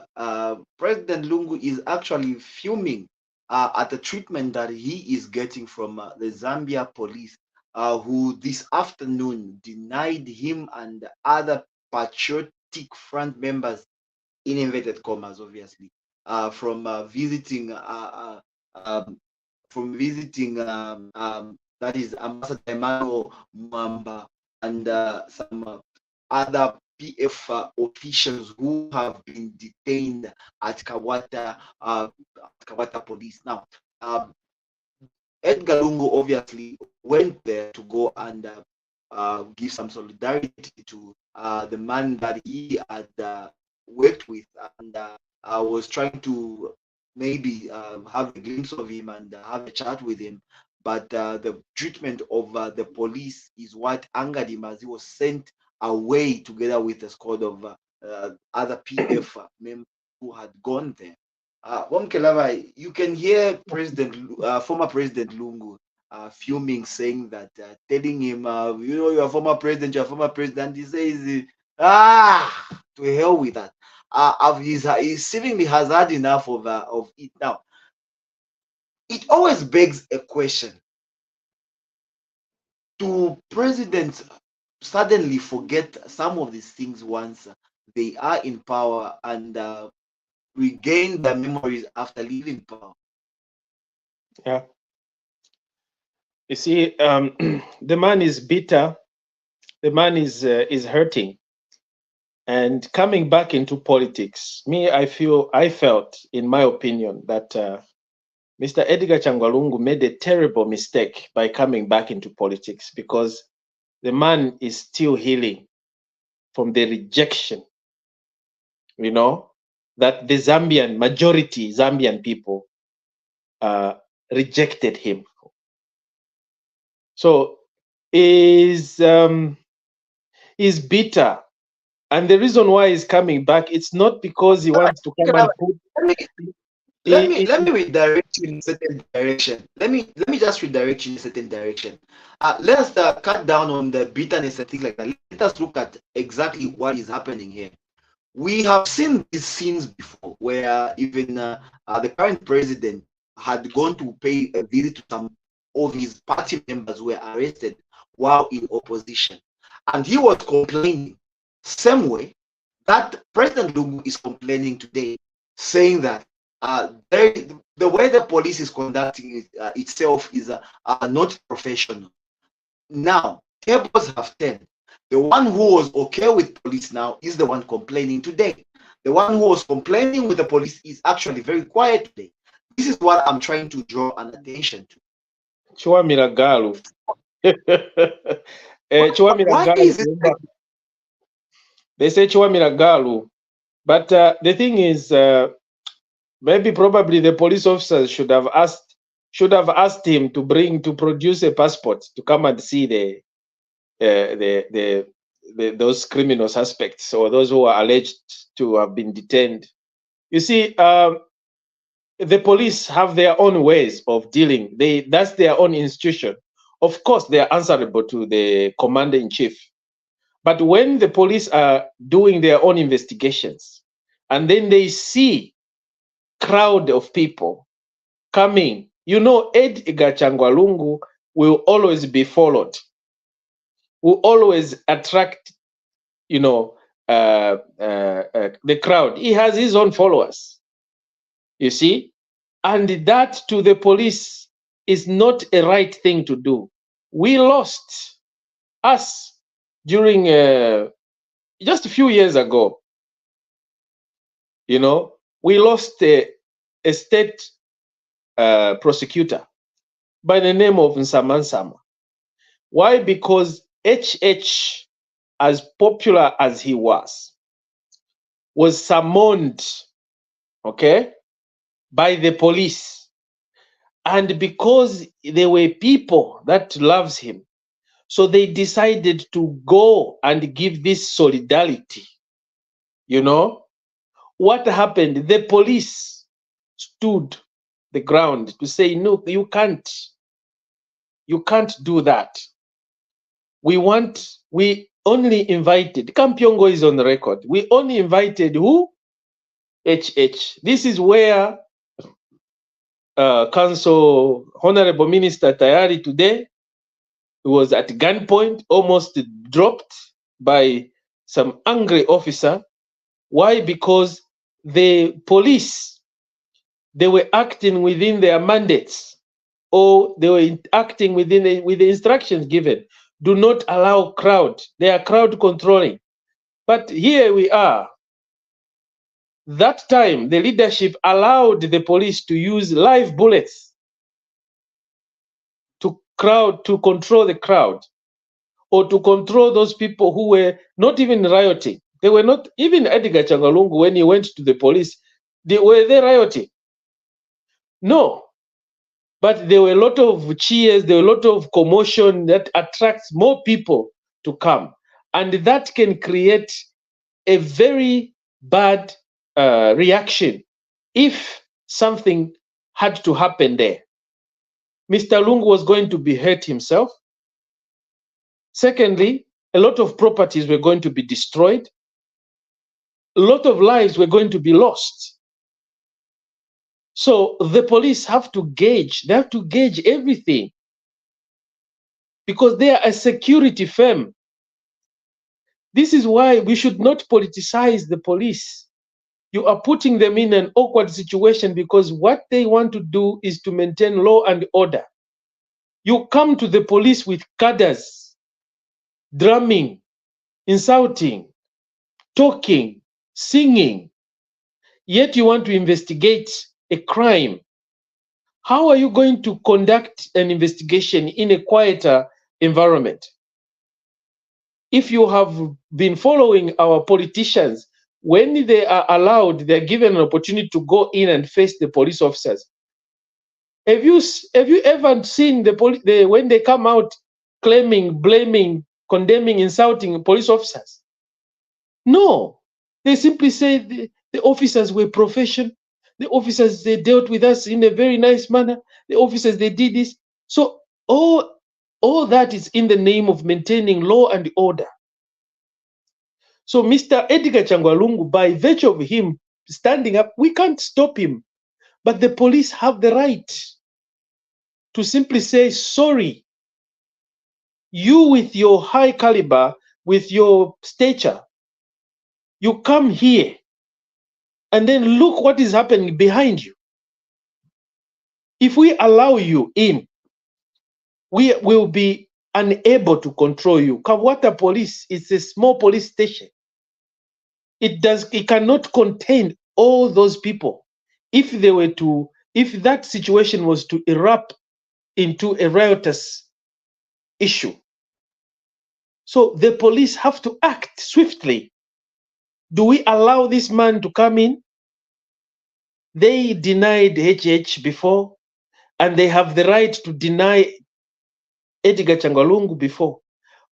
Speaker 1: President Lungu is actually filming at the treatment that he is getting from the Zambia police, who this afternoon denied him and other patriotic front members, in inverted commas, obviously, from visiting that is Ambassador Emmanuel Mwamba and some other PF officials who have been detained at Kawata police. Now, Edgar Lungu obviously went there to go and give some solidarity to the man that he had worked with, and was trying to maybe have a glimpse of him and have a chat with him. But the treatment of the police is what angered him, as he was sent away together with a squad of other PF members who had gone there. Mukelabai, you can hear former President Lungu fuming, saying that, telling him, you're a former president, he says, to hell with that. He seemingly has had enough of it. Now, it always begs a question. Do presidents suddenly forget some of these things once they are in power and regain their memories after leaving power?
Speaker 2: Yeah. You see, the man is bitter. The man is hurting, and coming back into politics. I felt, in my opinion, that Mr. Edgar Chagwa Lungu made a terrible mistake by coming back into politics, because the man is still healing from the rejection, that the majority Zambian people rejected him. So he's bitter, and the reason why he's coming back, it's not because he wants to come and put.
Speaker 1: Let me redirect you in a certain direction. Let me just redirect you in a certain direction. Let us cut down on the bitterness and things like that. Let us look at exactly what is happening here. We have seen these scenes before, where even the current president had gone to pay a visit to some of his party members who were arrested while in opposition, and he was complaining, same way that President Lungu is complaining today, saying that the way the police is conducting itself is not professional. Now, tables have turned. The one who was okay with police now is the one complaining today. The one who was complaining with the police is actually very quiet today. This is what I'm trying to draw an attention to.
Speaker 2: Chiwamiragalu. Chiwamiragalu. They say Chiwamiragalu. But the thing is, probably the police officers should have asked him to produce a passport to come and see those criminal suspects, or those who are alleged to have been detained. You see, the police have their own ways of dealing. That's their own institution Of course, they are answerable to the commander-in-chief. But when the police are doing their own investigations, and then they see crowd of people coming, you know, Edgar Changwa will always be followed, will always attract, you know, the crowd. He has his own followers, you see, and that to the police is not a right thing to do. We lost us during just a few years ago. You know, we lost a state prosecutor by the name of Nsamansama. Why? Because HH, as popular as he was summoned, okay, by the police. And because there were people that loves him, so they decided to go and give this solidarity. You know, what happened? The police stood the ground to say, no, you can't do that. We only invited, Kampyongo is on the record, we only invited who? HH. This is where Council Honorable Minister Tayari today was at gunpoint, almost dropped by some angry officer. Why? Because the police, they were acting within their mandates, or they were acting with the instructions given. Do not allow crowd. They are crowd controlling. But here we are. That time, the leadership allowed the police to use live bullets to control the crowd, or to control those people who were not even rioting. They were not, even Edgar Changalungu, when he went to the police, were they rioting? No. But there were a lot of cheers, there were a lot of commotion that attracts more people to come. And that can create a very bad reaction if something had to happen there. Mr. Lungu was going to be hurt himself. Secondly, a lot of properties were going to be destroyed. A lot of lives were going to be lost. So the police have to gauge, they have to gauge everything, because they are a security firm. This is why we should not politicize the police. You are putting them in an awkward situation because what they want to do is to maintain law and order. You come to the police with cadres, drumming, insulting, talking, singing, yet you want to investigate a crime. How are you going to conduct an investigation in a quieter environment? If you have been following our politicians, when they are allowed, they're given an opportunity to go in and face the police officers. Have you ever seen when they come out claiming, blaming, condemning, insulting police officers? No, they simply say the officers were professional. The officers, they dealt with us in a very nice manner. The officers, they did this. So all that is in the name of maintaining law and order. So Mr. Edgar Changwalungu, by virtue of him standing up, we can't stop him. But the police have the right to simply say, sorry, you with your high caliber, with your stature, you come here, and then look what is happening behind you. If we allow you in, we will be unable to control you. Kawata police is a small police station. It cannot contain all those people. If that situation was to erupt into a riotous issue. So the police have to act swiftly. Do we allow this man to come in? They denied HH before, and they have the right to deny Edgar Changwalungu before.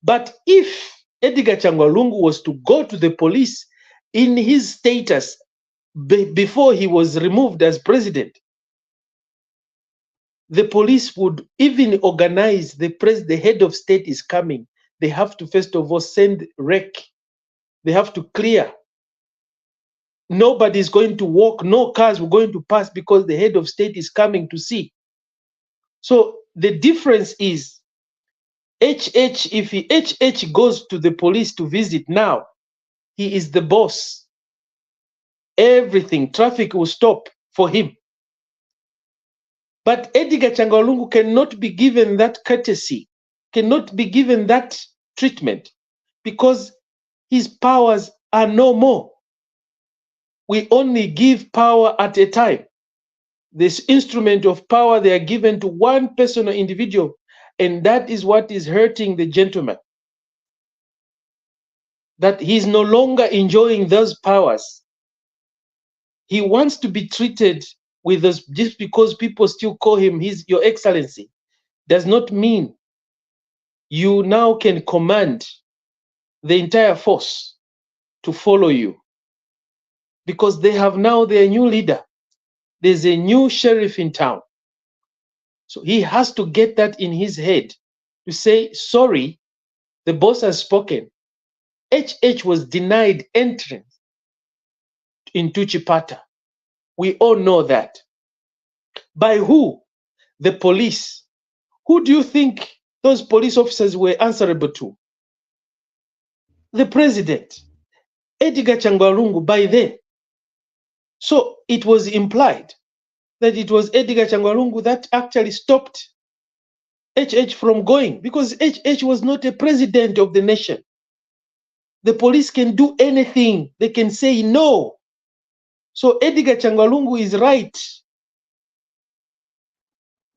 Speaker 2: But if Edgar Changwalungu was to go to the police in his status before he was removed as president, the police would even organize the head of state is coming. They have to first of all send wreck. They have to clear. Nobody's going to walk, no cars were going to pass because the head of state is coming to see. So the difference is HH, if HH goes to the police to visit now, he is the boss. Everything, traffic will stop for him. But Edgar Changwa cannot be given that courtesy, cannot be given that treatment because his powers are no more. We only give power at a time. This instrument of power, they are given to one person or individual, and that is what is hurting the gentleman. That he's no longer enjoying those powers. He wants to be treated with us just because people still call him Your Excellency. Does not mean you now can command the entire force to follow you, because they have now their new leader. There's a new sheriff in town. So he has to get that in his head to say, sorry, the boss has spoken. HH was denied entrance into Chipata. We all know that. By who? The police. Who do you think those police officers were answerable to? The president, Edgar Changwa by then. So it was implied that it was Edgar Changwa that actually stopped HH from going, because HH was not a president of the nation. The police can do anything. They can say no. So Edgar Changwa is right.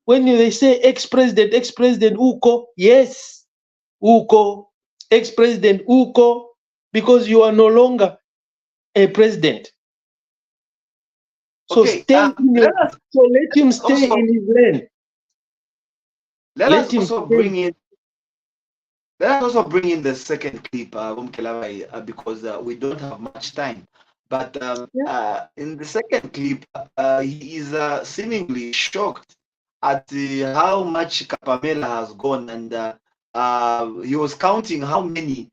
Speaker 2: When they say ex-president Uko, yes, Uko, ex-president Uko, because you are no longer a president. So
Speaker 1: Okay,
Speaker 2: let him stay in his lane.
Speaker 1: Let us also bring in the second clip, Mukelabai, because we don't have much time. But in the second clip, he is seemingly shocked at how much Kapamela has gone, and he was counting how many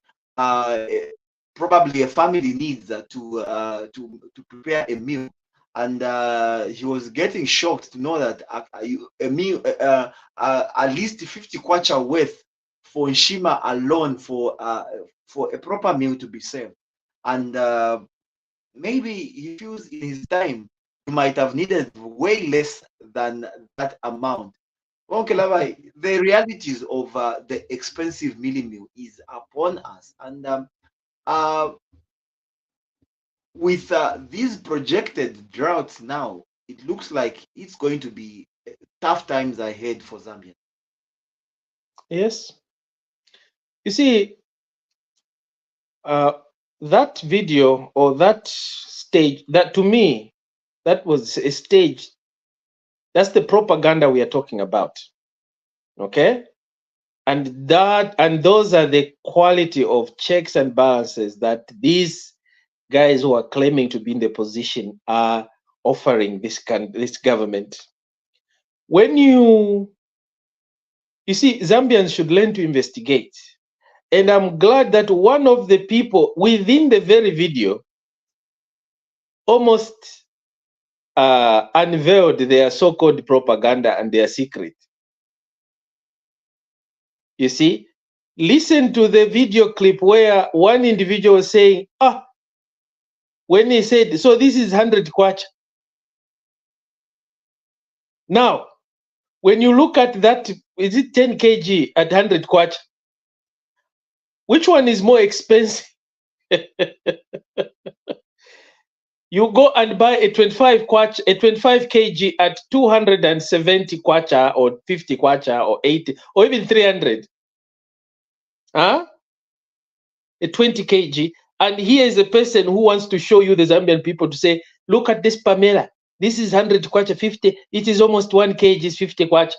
Speaker 1: probably a family needs to prepare a meal, and he was getting shocked to know that a meal at least 50 kwacha worth for Nshima alone for a proper meal to be served, and maybe he feels in his time he might have needed way less than that amount. Mukelabai, the realities of the expensive milling meal is upon us, and with these projected droughts now, it looks like it's going to be tough times ahead for Zambia.
Speaker 2: Yes. You see, that video or that stage, that to me, that was a stage. That's the propaganda we are talking about. Okay? And those are the quality of checks and balances that these guys who are claiming to be in the position are offering this government. When you see, Zambians should learn to investigate. And I'm glad that one of the people within the very video almost unveiled their so-called propaganda and their secret. You see, listen to the video clip where one individual was saying, when he said, so this is 100 kwacha. Now, when you look at that, is it 10 kg at 100 kwacha? Which one is more expensive? You go and buy a 25 kg at 270 kwacha or 50 kwacha or 80 or even 300. Huh? A 20 kg. And here is a person who wants to show you the Zambian people to say, look at this Pamela. This is 100 kwacha, 50. It is almost 1 kg is 50 kwacha.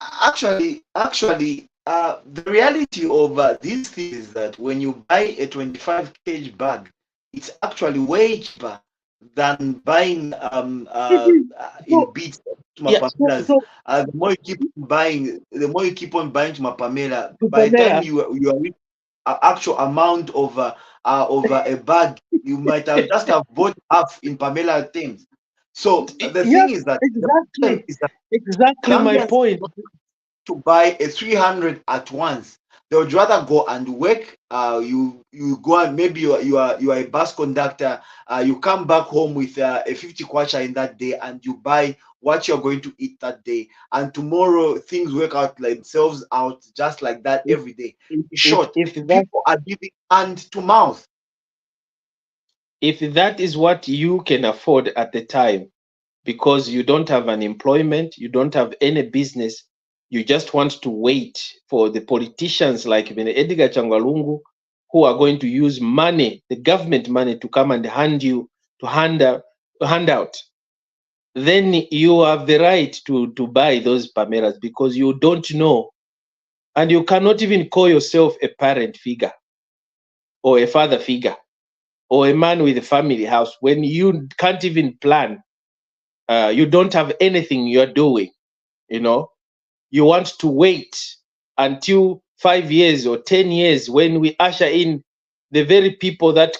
Speaker 1: Actually, the reality of these things is that when you buy a 25 kg bag, it's actually way cheaper than buying in bits
Speaker 2: Yeah,
Speaker 1: Pamelas,
Speaker 2: so
Speaker 1: the more you keep buying, to my Pamela.
Speaker 2: to
Speaker 1: By the time
Speaker 2: Pamela,
Speaker 1: you are with actual amount of a bag, you might have just have bought half in Pamela things. So the
Speaker 2: yeah,
Speaker 1: thing is that the problem
Speaker 2: exactly,
Speaker 1: is that
Speaker 2: exactly my
Speaker 1: Zambians
Speaker 2: point.
Speaker 1: to buy a 300 at once. They would rather go and work. You go and maybe you are a bus conductor. You come back home with a 50 kwacha in that day, and you buy what you're going to eat that day. And tomorrow things work out themselves out just like that
Speaker 2: If
Speaker 1: every day.
Speaker 2: if
Speaker 1: In short,
Speaker 2: if that
Speaker 1: people are giving hand to mouth.
Speaker 2: if that is what you can afford at the time, because you don't have an employment, you don't have any business, you just want to wait for the politicians like Edgar Changwalungu, who are going to use money, the government money, to come and hand out. Then you have the right to buy those Pameras, because you don't know, and you cannot even call yourself a parent figure or a father figure or a man with a family house when you can't even plan. You don't have anything you're doing. You want to wait until 5 years or 10 years when we usher in the very people that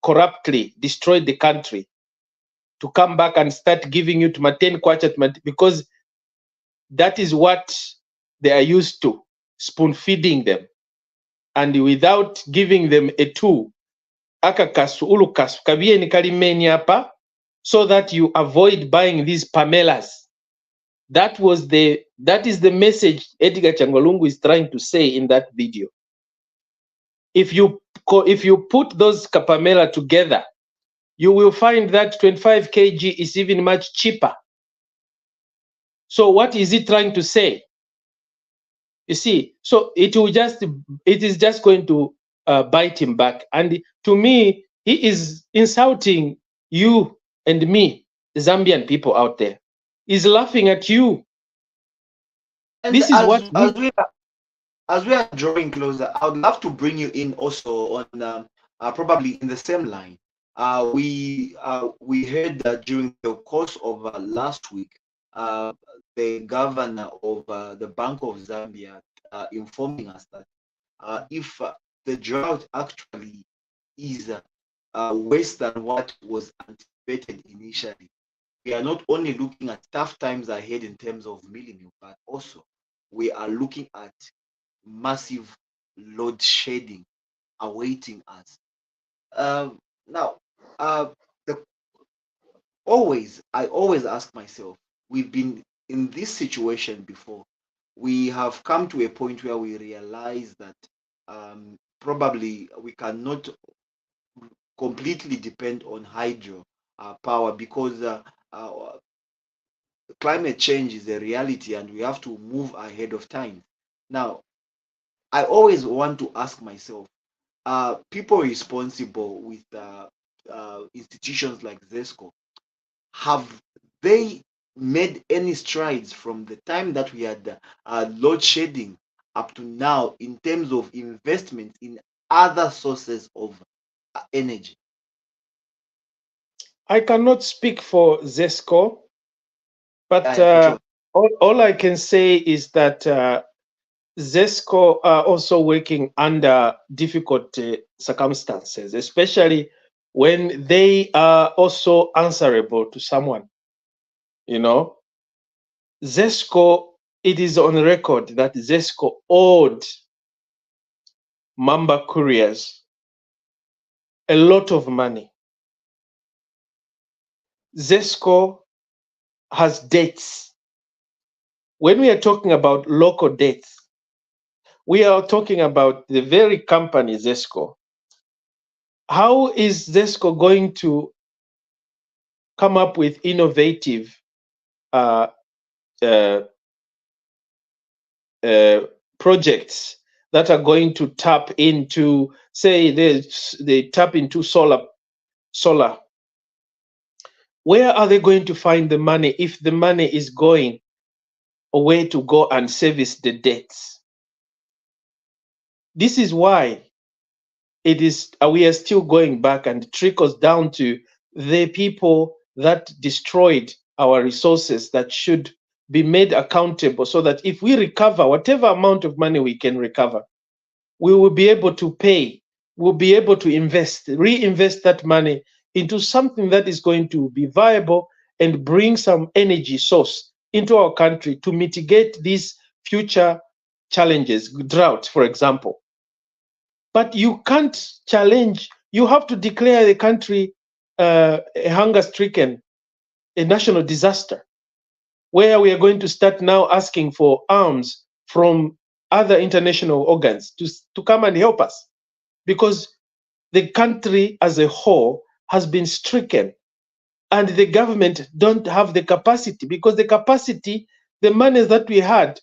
Speaker 2: corruptly destroyed the country to come back and start giving you to 10 kwacha, because that is what they are used to, spoon feeding them. And without giving them a tool, akakasu ulukasu kabieni kalimeni hapa, so that you avoid buying these Pamelas. That is the message Edgar Changwalungu is trying to say in that video. If you put those Pamela together, you will find that 25 kg is even much cheaper. So what is he trying to say? You see, so it is just going to bite him back. And to me, he is insulting you and me, the Zambian people out there. He's laughing at you.
Speaker 1: And
Speaker 2: This is what
Speaker 1: as we are drawing closer, I would love to bring you in also on probably in the same line. We heard that during the course of last week, the governor of the Bank of Zambia informing us that if the drought actually is worse than what was anticipated initially, we are not only looking at tough times ahead in terms of milling, but also we are looking at massive load shedding awaiting us. Now, the, I always ask myself, we've been in this situation before. We have come to a point where we realize that probably we cannot completely depend on hydro power because climate change is a reality and we have to move ahead of time. Now, I always want to ask myself, people responsible with institutions like ZESCO, have they made any strides from the time that we had load shedding up to now in terms of investment in other sources of energy?
Speaker 2: I cannot speak for ZESCO, but
Speaker 1: Yeah, for sure.
Speaker 2: all I can say is that ZESCO are also working under difficult circumstances, especially when they are also answerable to someone. ZESCO, it is on record that ZESCO owed Mamba Couriers a lot of money. ZESCO has debts. When we are talking about local debts, we are talking about the very company ZESCO. How is ZESCO going to come up with innovative projects that are going to tap into, say, they tap into solar? Where are they going to find the money if the money is going away to go and service the debts? This is why we are still going back, and it trickles down to the people that destroyed our resources that should be made accountable so that if we recover whatever amount of money we can recover, we will be able to pay, we'll be able to invest, reinvest that money into something that is going to be viable and bring some energy source into our country to mitigate these future challenges, drought, for example. But you can't challenge, you have to declare the country a hunger-stricken, a national disaster, where we are going to start now asking for arms from other international organs to come and help us, because the country as a whole has been stricken and the government don't have the capacity, because the capacity, the money that we had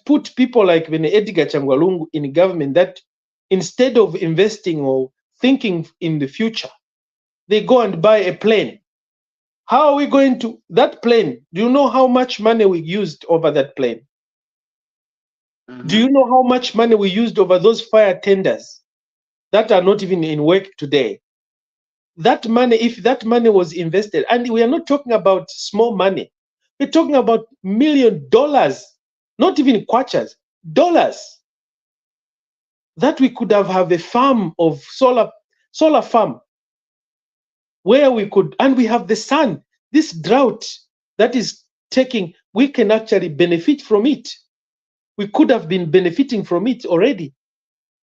Speaker 2: put people like Edgar Changwalungu in government that instead of investing or thinking in the future, they go and buy a plane. How are we going to, that plane, do you know how much money we used over that plane? Do you know how much money we used over those fire tenders that are not even in work today? That money, if that money was invested, and we are not talking about small money, we're talking about $1 million, not even kwachas, dollars, that we could have a farm of solar farm where we could, and we have the sun, this drought that is taking, we can actually benefit from it. We could have been benefiting from it already,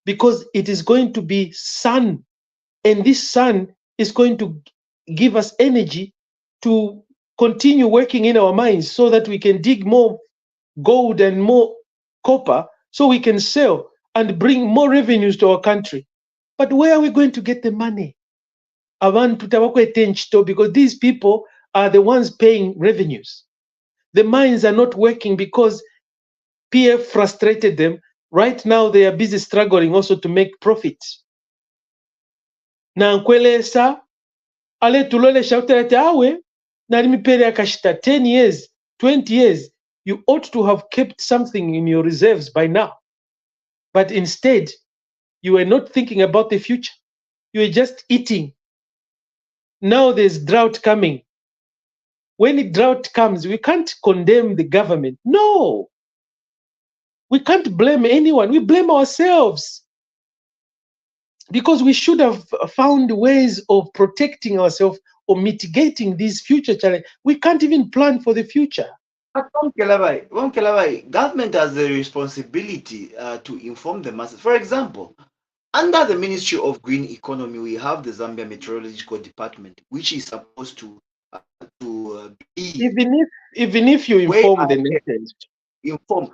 Speaker 2: because it is going to be sun, and this sun is going to give us energy to continue working in our mines so that we can dig more gold and more copper so we can sell and bring more revenues to our country. But where are we going to get the money? Because these people are the ones paying revenues. The mines are not working because PF frustrated them. Right now, they are busy struggling also to make profit. Na nkwelesa ale tulole shauterete awe na limipere akashita 10 years, 20 years. You ought to have kept something in your reserves by now. But instead, you were not thinking about the future. You were just eating. Now there's drought coming. When a drought comes, we can't condemn the government. No. We can't blame anyone. We blame ourselves. Because we should have found ways of protecting ourselves or mitigating these future challenges. We can't even plan for the future.
Speaker 1: But Mukelabai, government has the responsibility to inform the masses. For example, under the Ministry of Green Economy, we have the Zambia Meteorological Department, which is supposed to be
Speaker 2: even if you inform the nation.
Speaker 1: Inform,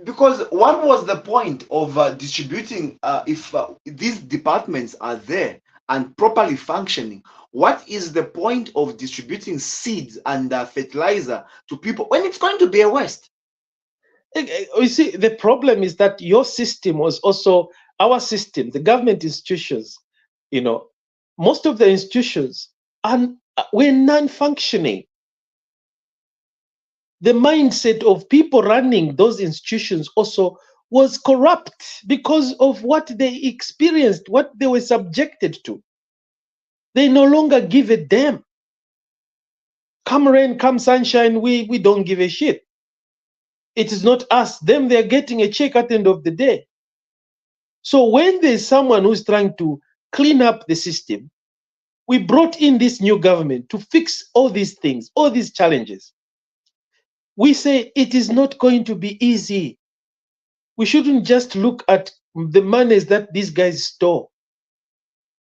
Speaker 1: because what was the point of distributing if these departments are there and properly functioning? What is the point of distributing seeds and fertilizer to people when it's going to be a waste?
Speaker 2: You see, the problem is that your system was also our system, the government institutions. You know, most of the institutions were non-functioning. The mindset of people running those institutions also was corrupt because of what they experienced, what they were subjected to. They no longer give a damn. Come rain, come sunshine, we don't give a shit. It is not us. Them, they're getting a check at the end of the day. So when there's someone who's trying to clean up the system, we brought in this new government to fix all these things, all these challenges. We say it is not going to be easy. We shouldn't just look at the monies that these guys store.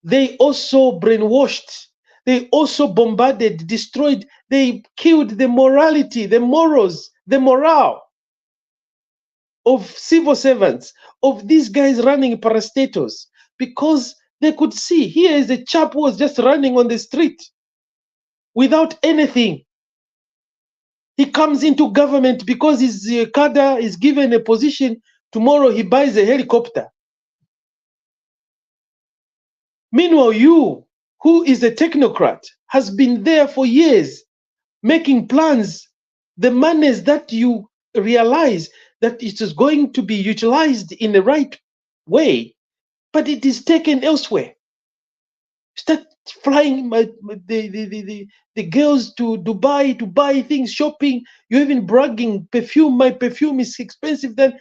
Speaker 2: They also brainwashed. They also bombarded, destroyed. They killed the morality, the morals, the morale of civil servants, of these guys running parastatals, because they could see here is a chap who was just running on the street without anything. He comes into government because his cadre is given a position. Tomorrow he buys a helicopter. Meanwhile, you, who is a technocrat, has been there for years making plans. The monies that you realize that it is going to be utilized in the right way, but it is taken elsewhere. Start flying the girls to Dubai to buy things, shopping. You're even bragging, perfume, my perfume is expensive. Then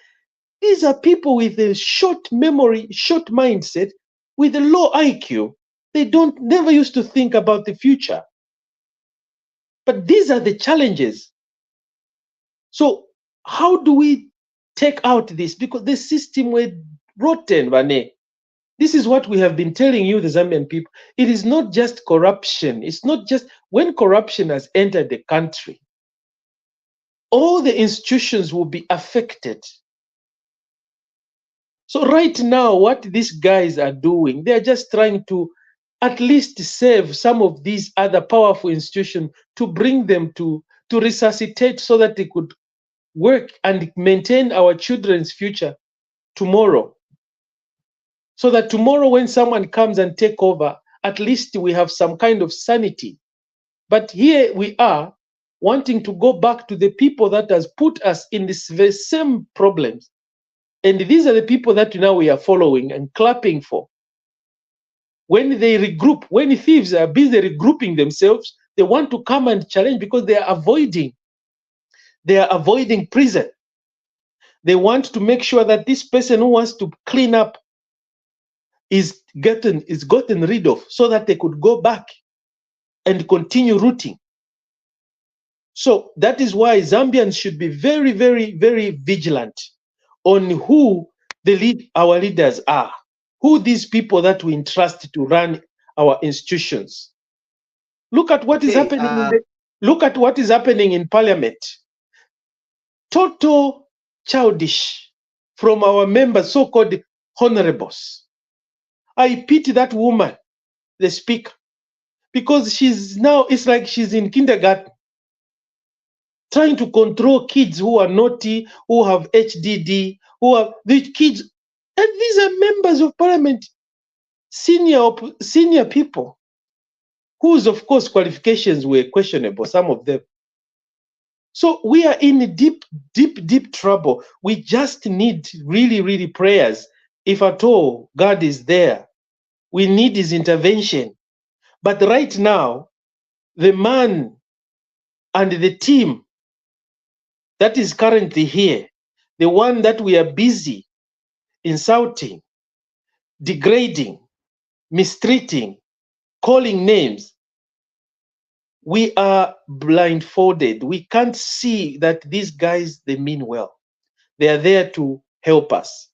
Speaker 2: these are people with a short memory, short mindset, with a low IQ. They don't never used to think about the future. But these are the challenges. So how do we take out this? Because the system were rotten, Vane. This is what we have been telling you, the Zambian people. It is not just corruption. It's not just when corruption has entered the country, all the institutions will be affected. So right now, what these guys are doing, they are just trying to at least save some of these other powerful institutions to bring them to resuscitate so that they could work and maintain our children's future tomorrow. So that tomorrow when someone comes and take over, at least we have some kind of sanity. But here we are wanting to go back to the people that has put us in this very same problems. And these are the people that now we are following and clapping for. When they regroup, when thieves are busy regrouping themselves, they want to come and challenge because they are avoiding prison. They want to make sure that this person who wants to clean up is gotten rid of so that they could go back and continue rooting. So that is why Zambians should be very, very, very vigilant on who our leaders are, who these people that we entrust to run our institutions. Look at what is happening. Look at what is happening in Parliament. Total childish from our members, so-called honorables. I pity that woman, the speaker, because she's now, it's like she's in kindergarten, trying to control kids who are naughty, who have HDD, who are the kids. And these are members of parliament, senior people, whose, of course, qualifications were questionable, some of them. So we are in deep, deep, deep trouble. We just need really, really prayers. If at all God is there, we need his intervention. But right now, the man and the team that is currently here, the one that we are busy insulting, degrading, mistreating, calling names, we are blindfolded. We can't see that these guys, they mean well. They are there to help us.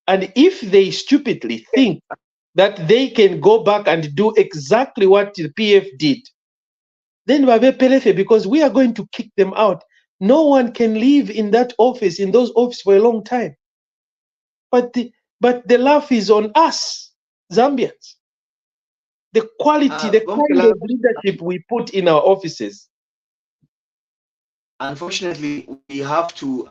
Speaker 2: And if they stupidly think that they can go back and do exactly what the PF did, then because we are going to kick them out. No one can live in that office, in those offices for a long time. But the laugh is on us, Zambians. The quality, the kind of leadership we put in our offices.
Speaker 1: Unfortunately, we have to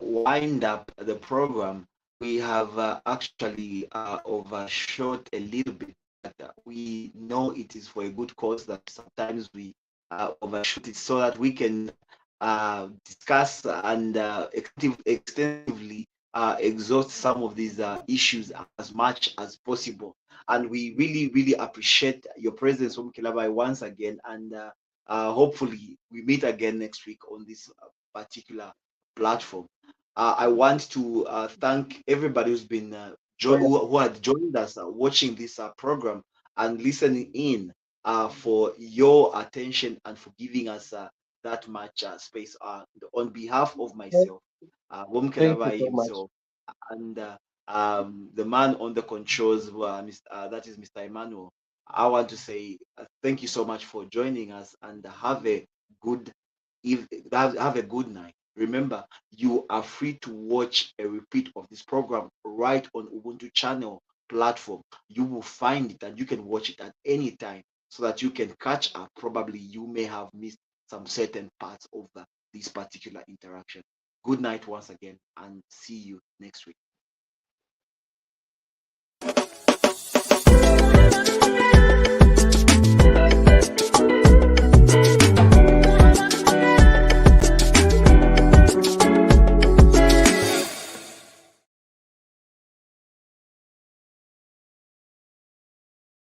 Speaker 1: wind up the program. We have actually overshot a little bit. But we know it is for a good cause that sometimes we overshoot it so that we can discuss and extensively exhaust some of these issues as much as possible. And we really, really appreciate your presence, Mukelabai, once again. And hopefully we meet again next week on this particular platform. I want to thank everybody who's been who had joined us watching this program and listening in for your attention and for giving us that much space. On behalf of myself, Mukelabai himself, and the man on the controls, that is Mr. Emmanuel. I want to say thank you so much for joining us and have a good have a good night. Remember, you are free to watch a repeat of this program right on Ubuntu channel platform. You will find it and you can watch it at any time so that you can catch up. Probably you may have missed some certain parts of this particular interaction. Good night once again and see you next week.